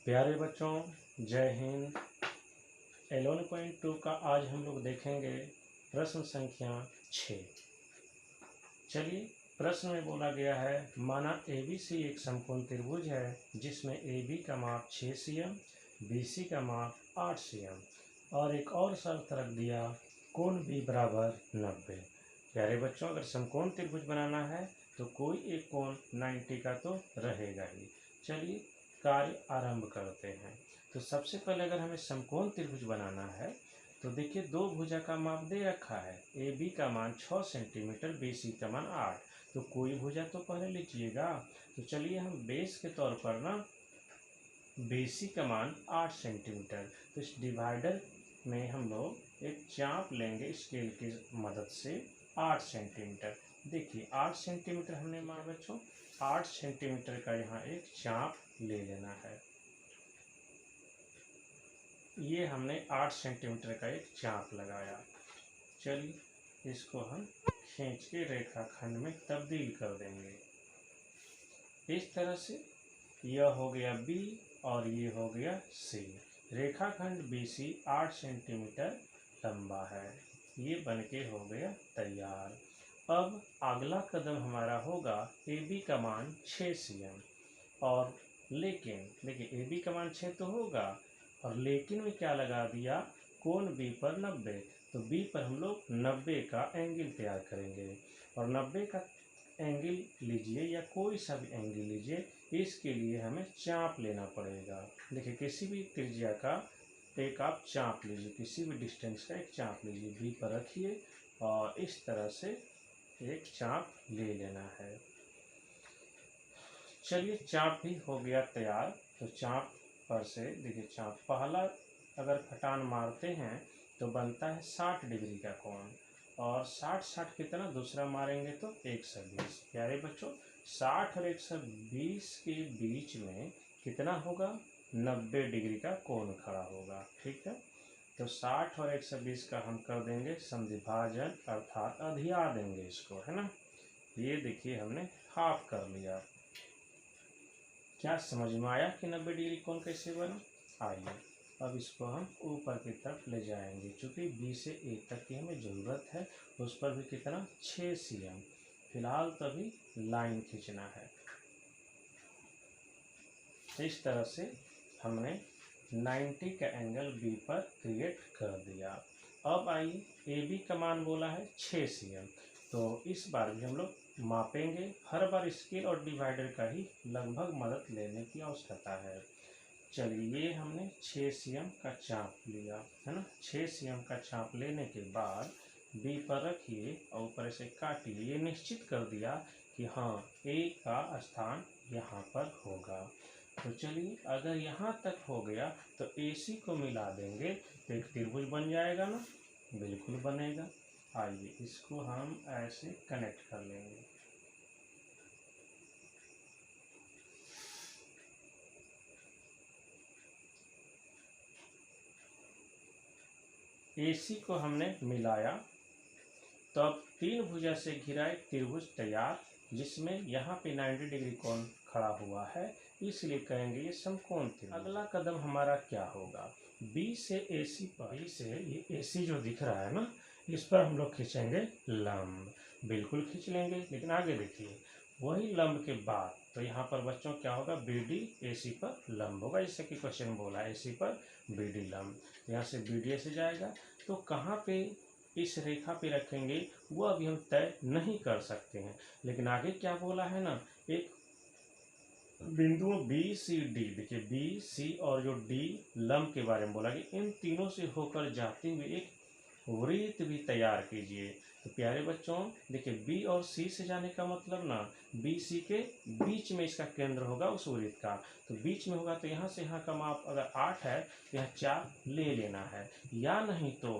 प्यारे बच्चों, जय हिंद। 11.2 का आज हम लोग देखेंगे प्रश्न संख्या 6। चलिए, प्रश्न में बोला गया है, माना ABC एक समकोण त्रिभुज है जिसमें AB का माप 6 cm, BC का माप 8 cm और एक और शर्त रख दिया, कोण B बराबर 90। प्यारे बच्चों, अगर समकोण त्रिभुज बनाना है तो कोई एक कोण 90 का तो रहेगा ही। चलिए कार्य आरंभ करते हैं। तो सबसे पहले अगर हमें समकोण त्रिभुज बनाना है तो देखिए, दो भुजा का माप दे रखा है। ए बी का मान 6 सेंटीमीटर, बी सी का मान 8। तो कोई भुजा तो पहले लीजिएगा। तो चलिए हम बेस के तौर पर ना बी सी का मान 8 सेंटीमीटर, तो इस डिवाइडर में हम लोग एक चाप लेंगे स्केल की मदद से 8 सेंटीमीटर। देखिए 8 सेंटीमीटर हमने मान बच्चों 8 सेंटीमीटर का यहाँ एक चाप ले लेना है। ये हमने 8 सेंटीमीटर का एक चाप लगाया। चलिए इसको हम खींच के रेखाखंड में तब्दील कर देंगे। इस तरह से यह हो गया B और ये हो गया C। रेखाखंड BC 8 सेंटीमीटर लंबा है। ये बनके हो गया तैयार। अब अगला कदम हमारा होगा AB का मान 6 cm और लेकिन देखिए AB का मान 6 तो होगा और लेकिन में क्या लगा दिया, कोण B पर 90। तो B पर हम लोग 90 का एंगल तैयार करेंगे और 90 का एंगल लीजिए या कोई सा भी एंगल लीजिए, इसके लिए हमें चाप लेना पड़ेगा। देखिए किसी भी त्रिज्या का एक आप चाप लीजिए, किसी भी डिस्टेंस का एक चाप लीजिए, B पर रखिए और इस तरह से एक चाप ले लेना है। चलिए चाप भी हो गया तैयार। तो चाप पर से देखिए, चाप पहला अगर खटान मारते हैं तो बनता है 60 डिग्री का कोण और 60 कितना दूसरा मारेंगे तो 120। प्यारे बच्चों, 60 और 120 के बीच में कितना होगा, 90 डिग्री का कोण खड़ा होगा। ठीक है, तो 60 और 120 का हम कर देंगे समद्विभाजन, अर्थात अधिया देंगे इसको, है ना। ये देखिए हमने हाफ कर लिया। क्या समझ में आया कि 90 डिग्री कोण कैसे बना? आइए अब इसको हम ऊपर की तरफ ले जाएंगे। चूंकि B से A तक की हमें ज़रूरत है, उस पर भी कितना 6 cm। फिलहाल तो अभी लाइन खींचना है। इस तरह से हमने 90 का एंगल B पर क्रिएट कर दिया। अब आइए AB का मान बोला है 6 cm, तो इस बार भी हम लोग मापेंगे। हर बार स्केल और डिवाइडर का ही लगभग मदद लेने की आवश्यकता है। चलिए ये हमने 6 cm का चाप लिया, है ना। 6 cm का चाप लेने के बाद B पर रखिए और ऊपर से काटिए। ये निश्चित कर दिया कि हाँ A का स्थान यहाँ पर होगा। तो चलिए अगर यहाँ तक हो गया तो AC को मिला देंगे तो एक त्रिभुज बन जाएगा ना। बिल्कुल बनेगा। आइए इसको हम ऐसे कनेक्ट कर लेंगे। AC को हमने मिलाया तो अब तीन भुजा से घिरा एक त्रिभुज तैयार, जिसमें यहाँ पे 90 डिग्री कोण खड़ा हुआ है, इसलिए कहेंगे ये समकोण त्रिभुज। अगला कदम हमारा क्या होगा, B से AC पर, B से ये AC जो दिख रहा है ना, इस पर हम लोग खींचेंगे लंब। बिल्कुल खींच लेंगे, लेकिन आगे देखिए वही लंब के बाद तो यहाँ पर बच्चों क्या होगा, BD AC पर लंब होगा। जैसे कि क्वेश्चन बोला AC पर BD लंब, यहाँ से BD से जाएगा तो कहाँ पे इस रेखा पे रखेंगे वो अभी हम तय नहीं कर सकते हैं। लेकिन आगे क्या बोला है ना, एक बिंदुओं B C D, देखिए B C और जो D लंब के बारे में बोला कि इन तीनों से होकर जाते हुए एक वृत्त भी तैयार कीजिए। तो प्यारे बच्चों देखिए B और C से जाने का मतलब ना, B C के बीच में इसका केंद्र होगा उस वृत्त का। तो बीच में होगा तो यहाँ से यहाँ का माप अगर 8 है तो यहाँ 4 ले लेना है, या नहीं तो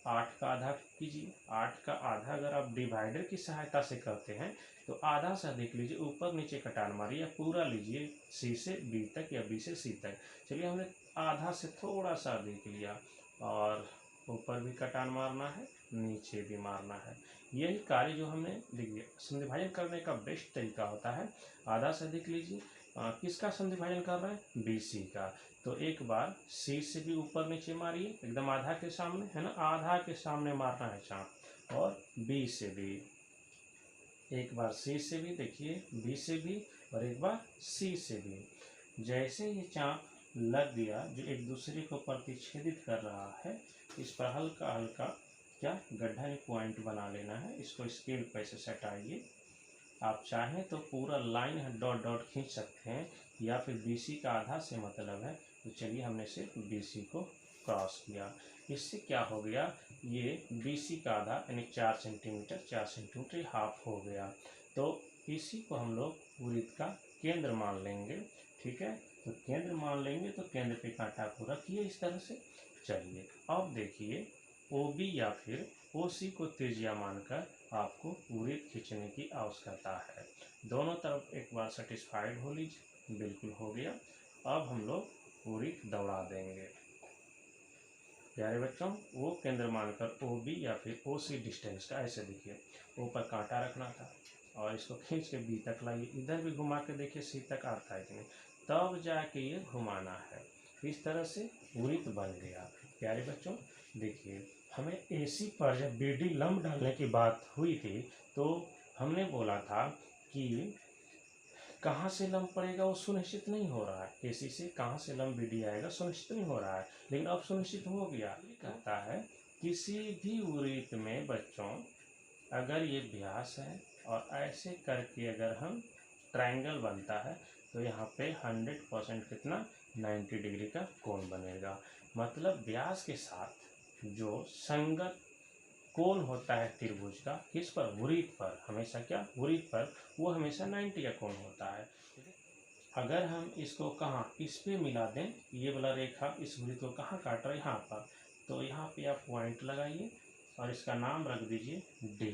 8 का आधा कीजिए। 8 का आधा अगर आप डिवाइडर की सहायता से करते हैं तो आधा से अधिक लीजिए, ऊपर नीचे कटान मारिए या पूरा लीजिए C से B तक या B से C तक। चलिए हमने आधा से थोड़ा सा अधिक लिया और ऊपर भी कटान मारना है, नीचे भी मारना है। यही कार्य जो हमने देखिए समद्विभाजन करने का बेस्ट तरीका होता है, आधा से अधिक लीजिए किसका समद्विभाजन कर रहे हैं, BC का। तो एक बार C से भी ऊपर नीचे मारिए, एकदम आधा के सामने, है ना, आधा के सामने मारना है चाप, और B से भी, एक बार C से भी देखिए, B से भी, और एक बार C से भी। जैसे ये चाप लग गया जो एक दूसरे को प्रतिच्छेदित कर रहा है, इस पर हल्का हल्का क्या गड्ढा या पॉइंट बना लेना है। इसको स्केल पे से सटाइए। आप चाहें तो पूरा लाइन डॉट डॉट खींच सकते हैं, या फिर BC का आधा से मतलब है। तो चलिए हमने सिर्फ BC को क्रॉस किया। इससे क्या हो गया, ये BC का आधा यानी 4 सेंटीमीटर हाफ हो गया। तो इसी को हम लोग वृत्त का केंद्र मान लेंगे। ठीक है, तो केंद्र मान लेंगे तो केंद्र पे कांटा को रखिए इस तरह से। चलिए अब देखिए, OB या फिर OC को त्रिज्या मानकर आपको वृत्त खींचने की आवश्यकता है। दोनों तरफ एक बार सेटिस्फाइड हो लीजिए, बिल्कुल हो गया। अब हम लोग वृत्त दौड़ा देंगे। प्यारे बच्चों, वो केंद्र मानकर OB या फिर OC डिस्टेंस का, ऐसे देखिए, ऊपर कांटा रखना था और इसको खींच के B तक लाइए। इधर भी घुमा के देखिए C तक आता है कि नहीं, तब जाके ये घुमाना है। इस तरह से वृत्त बन गया। प्यारे बच्चों देखिए, हमें AC पर जब BD लंब डालने की बात हुई थी तो हमने बोला था कि कहाँ से लंब पड़ेगा वो सुनिश्चित नहीं हो रहा है। AC से कहाँ से लंब BD आएगा सुनिश्चित नहीं हो रहा है, लेकिन अब सुनिश्चित हो गया। कहता है किसी भी वृत्त में बच्चों अगर ये व्यास है और ऐसे करके अगर हम ट्रायंगल बनता है तो यहाँ पे 100% कितना 90 डिग्री का कोण बनेगा। मतलब व्यास के साथ जो संगत कोण होता है त्रिभुज का, किस पर, वृत्त पर, हमेशा क्या, वृत्त पर, वो हमेशा 90 का कोण होता है। अगर हम इसको कहाँ, इस पे मिला दें, ये वाला रेखा इस वृत्त को कहाँ काट रहा है, यहाँ पर, तो यहाँ पे आप पॉइंट लगाइए और इसका नाम रख दीजिए D।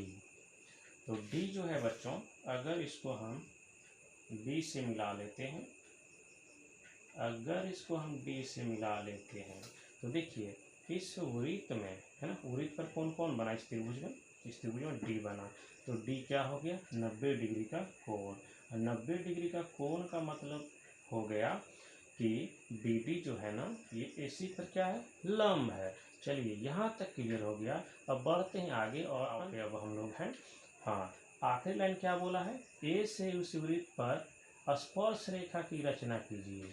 तो D जो है बच्चों, अगर इसको हम B से मिला लेते हैं, अगर इसको हम B से मिला लेते हैं तो देखिए इस वृत्त में, है ना, वृत्त पर कौन कौन बना इस त्रिभुज में, इस त्रिभुज में D बना। तो D क्या हो गया, 90 डिग्री का कोण। 90 डिग्री का कोण का मतलब हो गया कि BD जो है ना, ये AC पर क्या है, लंब है। चलिए यहाँ तक क्लियर हो गया। अब बढ़ते हैं आगे, और अब हम लोग हैं, हाँ, आखिरी लाइन क्या बोला है, A से उस वृत्त पर स्पर्श रेखा की रचना कीजिए।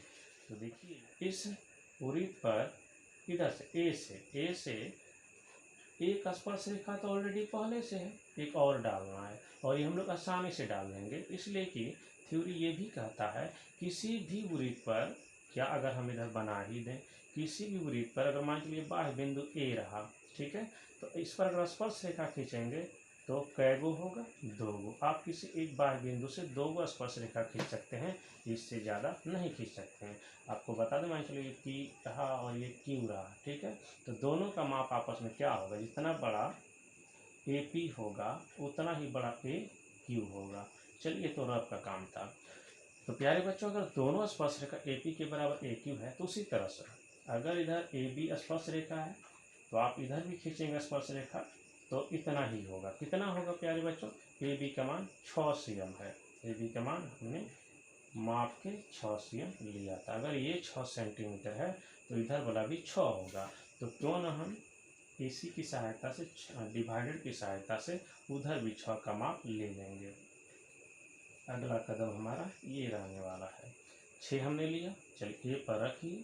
तो देखिए इस वृत्त पर इधर से A से एक स्पर्श रेखा तो ऑलरेडी पहले से है, एक और डालना है, और ये हम लोग आसानी से डाल देंगे, इसलिए कि थ्योरी ये भी कहता है किसी भी वृत्त पर, क्या अगर हम इधर बना ही दें, किसी भी वृत्त पर अगर मान लीजिए बाह्य बिंदु A रहा, ठीक है, तो इस पर अगर स्पर्श रेखा खींचेंगे तो कैगो होगा, 2 गो। आप किसी एक बाह्य बिंदु से 2 गो स्पर्श रेखा खींच सकते हैं, इससे ज़्यादा नहीं खींच सकते हैं। आपको बता दें, मान चलिए P रहा और ये Q रहा, ठीक है, तो दोनों का माप आपस में क्या होगा, जितना बड़ा AP होगा उतना ही बड़ा AQ होगा। चलिए, तो रफ का काम था। तो प्यारे बच्चों, अगर दोनों स्पर्श रेखा AP के बराबर AQ है तो उसी तरह से अगर इधर AB स्पर्श रेखा है तो आप इधर भी खींचेंगे स्पर्श रेखा तो इतना ही होगा। कितना होगा प्यारे बच्चों, AB का मान 6 cm है। AB का मान हमने माप के 6 cm लिया था। अगर ये 6 सेंटीमीटर है तो इधर वाला भी 6 होगा। तो क्यों ना हम AC की सहायता से, डिवाइडर की सहायता से उधर भी 6 का माप ले लेंगे। अगला कदम हमारा ये रहने वाला है। 6 हमने लिया, चलिए A पर रखिए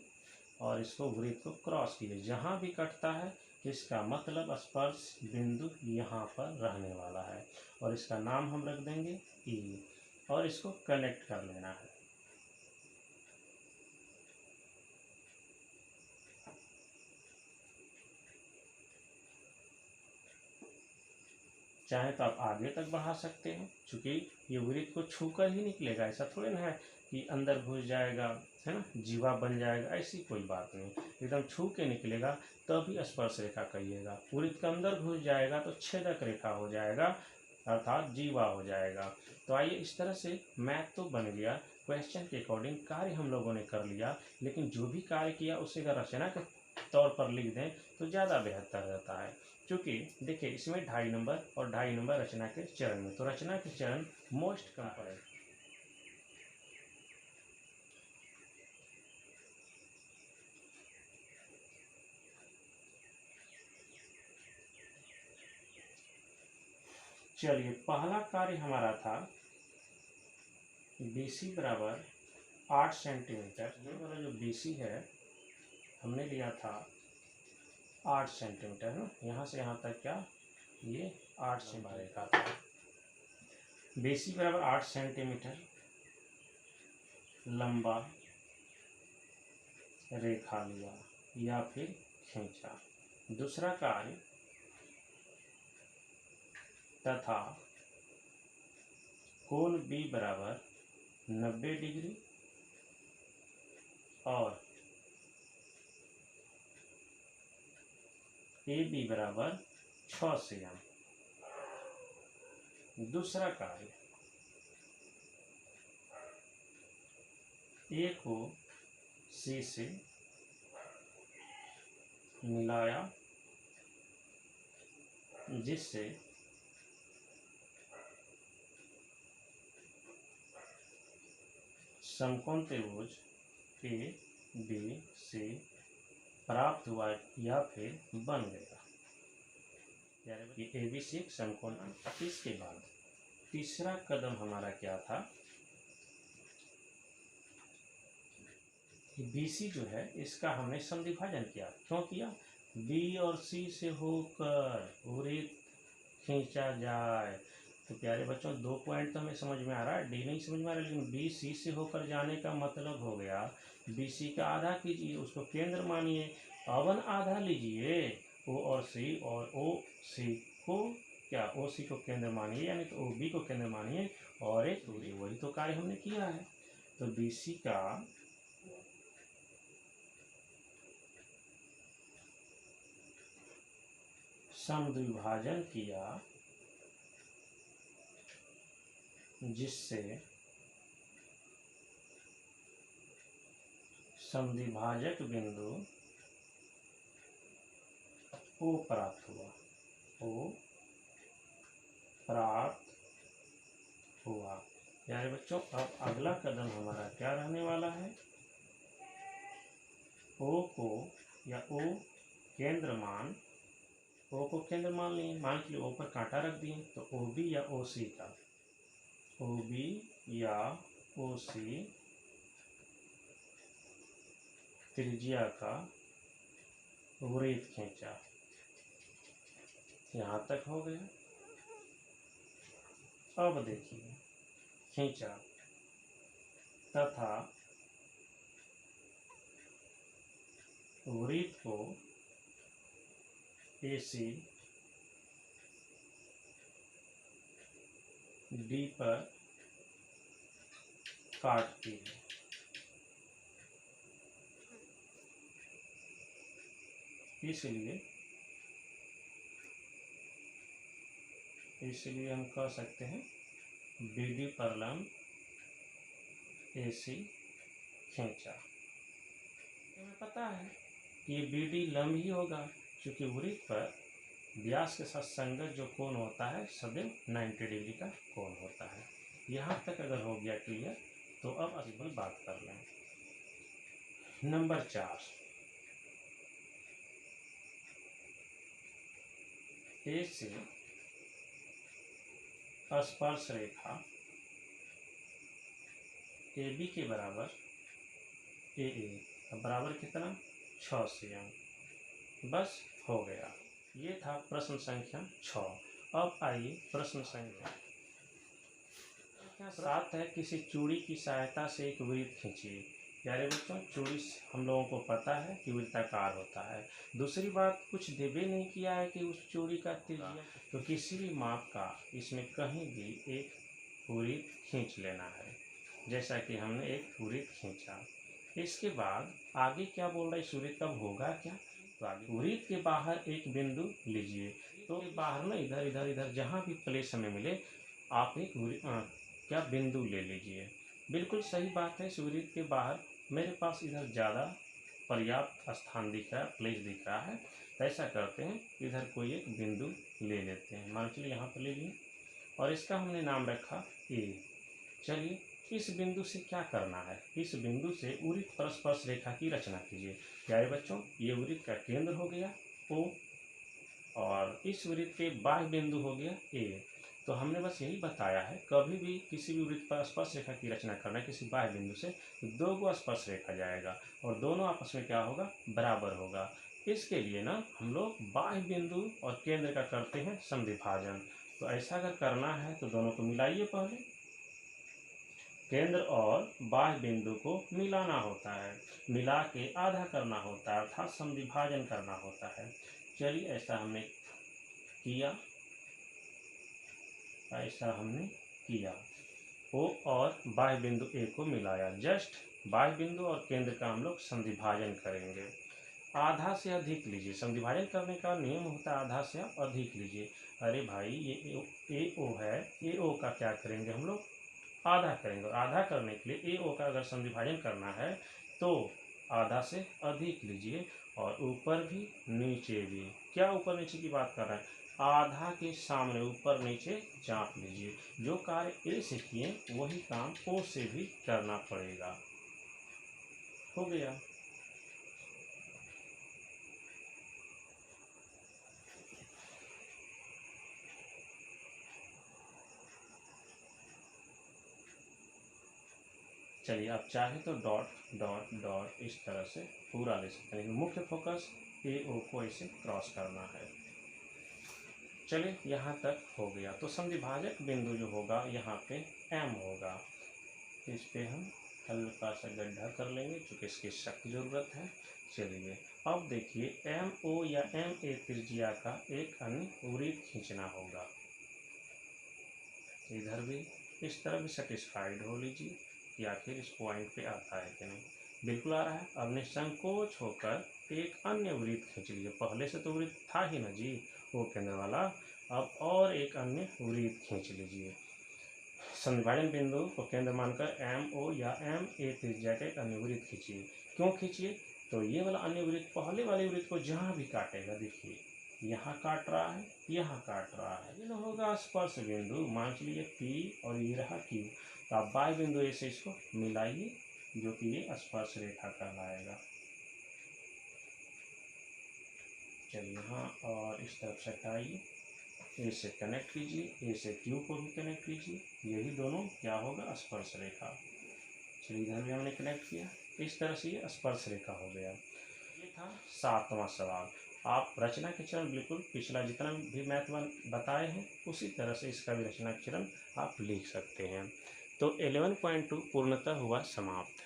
और इसको वृत्त को क्रॉस कीजिए। जहाँ भी कटता है इसका मतलब स्पर्श बिंदु यहाँ पर रहने वाला है, और इसका नाम हम रख देंगे E, और इसको कनेक्ट कर लेना है। चाहे तो आप आगे तक बढ़ा सकते हैं, चूँकि ये वृत्त को छूकर ही निकलेगा, ऐसा थोड़ी ना है कि अंदर घुस जाएगा, है ना, जीवा बन जाएगा, ऐसी कोई बात नहीं। एकदम छू के निकलेगा तभी स्पर्श रेखा कहिएगा। वृत्त के अंदर घुस जाएगा तो छेदक रेखा हो जाएगा, अर्थात जीवा हो जाएगा। तो आइए, इस तरह से मैथ तो बन गया, क्वेश्चन के अकॉर्डिंग कार्य हम लोगों ने कर लिया, लेकिन जो भी कार्य किया उसे अगर रचना के तौर पर लिख दें तो ज़्यादा बेहतर रहता है। क्योंकि देखिए इसमें 2.5 नंबर और 2.5 नंबर रचना के चरण में, तो रचना के चरण मोस्ट कम पड़ेगा। चलिए, पहला कार्य हमारा था BC बराबर 8 सेंटीमीटर। ये वाला जो BC है हमने लिया था 8 सेंटीमीटर ना, यहाँ से यहाँ तक क्या ये 8 सेंटीमीटर का था। BC बराबर 8 सेंटीमीटर लंबा रेखा लिया या फिर खींचा। दूसरा कार्य, तथा कोण B बराबर 90 डिग्री और AB बराबर 6 cm। दूसरा कार्य, A को C से मिलाया जिससे समकोण त्रिभुज ABC प्राप्त हुआ या फिर बन गया। यानी ABC एक समकोण। इसके बाद तीसरा कदम हमारा क्या था, BC जो है इसका हमने समद्विभाजन किया। क्यों किया? B और C से होकर वृत्त खींचा जाए। तो प्यारे बच्चों, 2 पॉइंट तो हमें समझ में आ रहा है, D नहीं समझ में आ रहा, लेकिन BC से होकर जाने का मतलब हो गया BC का आधा कीजिए, उसको केंद्र मानिए, अवन आधा लीजिए O और C, और OC को क्या OC को केंद्र मानिए, यानी तो OB को केंद्र मानिए और एक दूरी। वही तो कार्य हमने किया है। तो BC का समद्विभाजन किया जिससे समद्विभाजक बिंदु O प्राप्त हुआ। O प्राप्त हुआ। यानी बच्चों, अब अगला कदम हमारा क्या रहने वाला है, O को या O केंद्र मान, O को केंद्र मान लिए, मान के लिए O पर कांटा रख दिए, तो OB या OC का, OB या OC त्रिज्या का वृत्त खींचा। यहाँ तक हो गया। अब देखिए, खींचा तथा वृत्त को AC D पर काटती है। इसलिए हम कह सकते हैं BD पर लंब AC खींचा। हमें पता है कि ये BD लंब ही होगा, क्योंकि वृत्त पर व्यास के साथ संगत जो कोण होता है सदैव 90 डिग्री का कोण होता है। यहाँ तक अगर हो गया क्लियर, तो अब अगली बात कर लें। नंबर 4, A से स्पर्श रेखा AB के बराबर AA, बराबर कितना 6 cm। बस हो गया। ये था प्रश्न संख्या 6। अब आइए प्रश्न संख्या 7 है, किसी चूड़ी की सहायता से एक वृत्त खींचिए। प्यारे बच्चों, चूड़ी हम लोगों को पता है कि वृत्ताकार होता है। दूसरी बात, कुछ देवे नहीं किया है कि उस चूड़ी का त्रिज्या, तो किसी भी माप का इसमें कहीं भी एक वृत्त खींच लेना है। जैसा कि हमने एक वृत्त खींचा। इसके बाद आगे क्या बोल रहा है, इस वृत्त कब होगा क्या, तो आगे वृत्त के बाहर एक बिंदु लीजिए। तो बाहर ना इधर इधर इधर जहाँ भी प्लेस हमें मिले आप एक क्या बिंदु ले लीजिए। बिल्कुल सही बात है। इस वृत्त के बाहर मेरे पास इधर ज़्यादा पर्याप्त स्थान दिख रहा है, प्लेस दिख रहा है, तो ऐसा करते हैं इधर कोई एक बिंदु ले लेते हैं। मान चलिए यहाँ पर ले लिए और इसका हमने नाम रखा A। चलिए, इस बिंदु से क्या करना है, इस बिंदु से वृत्त पर स्पर्श रेखा की रचना कीजिए। प्यारे बच्चों, ये वृत्त का केंद्र हो गया O और इस वृत्त के बाह्य बिंदु हो गया A। तो हमने बस यही बताया है, कभी भी किसी भी वृत्त पर स्पर्श रेखा की रचना करना है किसी बाह्य बिंदु से, तो 2 गो स्पर्श रेखा जाएगा और दोनों आपस में क्या होगा, बराबर होगा। इसके लिए ना हम लोग बाह्य बिंदु और केंद्र का करते हैं समविभाजन। तो ऐसा अगर करना है तो दोनों को मिलाइए, पहले केंद्र और बाह्य बिंदु को मिलाना होता है, मिला के आधा करना होता है, अर्थात समविभाजन करना होता है। चलिए ऐसा हमने किया, ओ और बाह्य बिंदु ए को मिलाया, जस्ट बाह्य बिंदु और केंद्र का हम लोग समविभाजन करेंगे। आधा से अधिक लीजिए, समविभाजन करने का नियम होता है आधा से आप अधिक लीजिए। अरे भाई ये ए ओ है, ए ओ का क्या करेंगे हम लोग, आधा करेंगे। और आधा करने के लिए ए ओ का अगर समविभाजन करना है तो आधा से अधिक लीजिए, और ऊपर भी नीचे भी। क्या ऊपर नीचे की बात कर रहे हैं, आधा के सामने ऊपर नीचे चाप लीजिए। जो कार्य ए से किए वही काम ओ से भी करना पड़ेगा। हो गया। चलिए आप चाहे तो डॉट डॉट डॉट इस तरह से पूरा ले सकते हैं, मुख्य फोकस ए ओ को ऐसे क्रॉस करना है। चलिए यहाँ तक हो गया। तो समविभाजक बिंदु जो होगा यहाँ पे एम होगा, इस पे हम हल्का सा गड्ढा कर लेंगे क्योंकि इसकी सख्त ज़रूरत है। चलिए अब देखिए एम ओ या एम ए त्रिज्या का एक अन्य वृत्त खींचना होगा। इधर भी इस तरह भी सेटिस्फाइड हो लीजिए कि आखिर इस पॉइंट पे आता है कि नहीं। बिल्कुल आ रहा है। अब निसंकोच होकर एक अन्य वृत्त खींच लीजिए। पहले से तो वृत्त था ही ना जी, वो केंद्र वाला। अब और एक अन्य वृत्त खींच लीजिए। समविभाजन बिंदु को केंद्र मानकर एम ओ या एम ए त्रिज्या का एक अन्य वृत्त खींचिए। क्यों खींचिए, तो ये वाला अन्य वृत्त पहले वाले वृत्त को जहाँ भी काटेगा, देखिए यहाँ काट रहा है, यहाँ काट रहा है, ये होगा स्पर्श बिंदु। मान लीजिए पी और ये रहा क्यू, तो आप बाह्य बिंदु ए से इसको मिलाइए, जो कि ये स्पर्श रेखा कहलाएगा। चलिए यहाँ और इस तरफ से हटाइए, ए से कनेक्ट कीजिए, ए से क्यू को भी कनेक्ट कीजिए, ये भी दोनों क्या होगा, स्पर्श रेखा। चलिए इधर भी हमने कनेक्ट किया, इस तरह से ये स्पर्श रेखा हो गया। ये था 7वां सवाल। आप रचना के चरण बिल्कुल पिछला जितना भी मैथ बताए हैं उसी तरह से इसका भी रचना के चरण आप लिख सकते हैं। तो 11.2 पूर्णतः हुआ समाप्त।